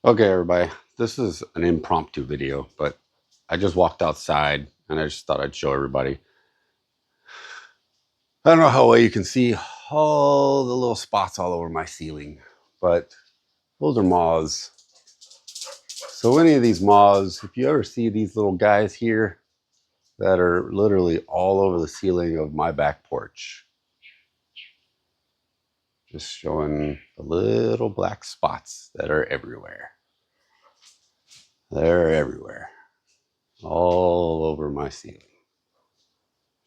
Okay, everybody, this is an impromptu video, but I just walked outside and I just thought I'd show everybody. I don't know how well you can see all the little spots all over my ceiling, but those are moths. So any of these moths, if you ever see these little guys here that are literally all over the ceiling of my back porch, just showing the little black spots that are everywhere. They're everywhere, all over my ceiling.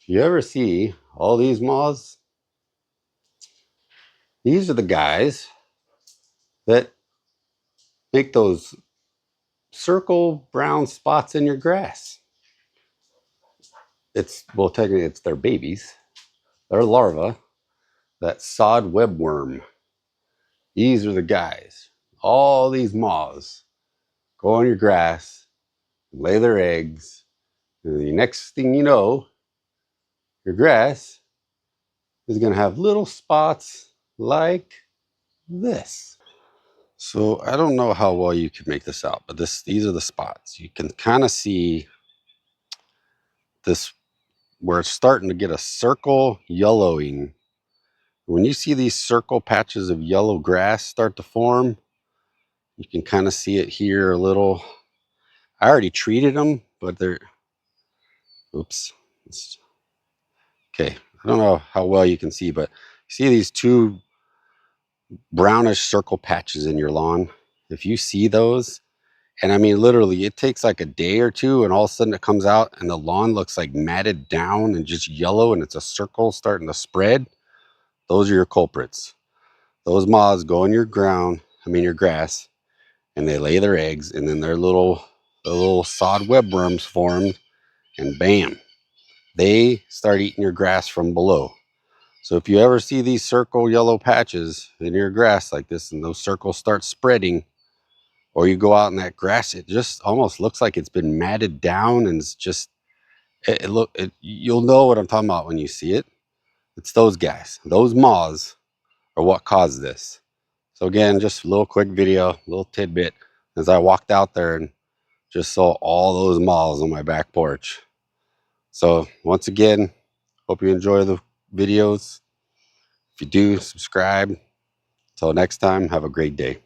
If you ever see all these moths, these are the guys that make those circle brown spots in your grass. Well, technically it's their babies. Their larvae, that sod webworm. These are the guys. All these moths go on your grass, lay their eggs, and the next thing you know, your grass is going to have little spots like this. So I don't know how well you can make this out, but these are the spots. You can kind of see this where it's starting to get a circle yellowing. When you see these circle patches of yellow grass start to form, you can kind of see it here a little. I already treated them, but they're, oops. Okay, I don't know how well you can see, but see these two brownish circle patches in your lawn? If you see those, and I mean, literally, it takes like a day or two, and all of a sudden it comes out, and the lawn looks like matted down and just yellow, and it's a circle starting to spread. Those are your culprits. Those moths go in your your grass, and they lay their eggs, and then the little sod webworms form, and bam, they start eating your grass from below. So if you ever see these circle yellow patches in your grass like this, and those circles start spreading, or you go out in that grass, it just almost looks like it's been matted down, and it's just you'll know what I'm talking about when you see it. It's those guys. Those moths are what caused this. So again, just a little quick video, a little tidbit, as I walked out there and just saw all those moths on my back porch. So once again, hope you enjoy the videos. If you do, subscribe. Until next time, have a great day.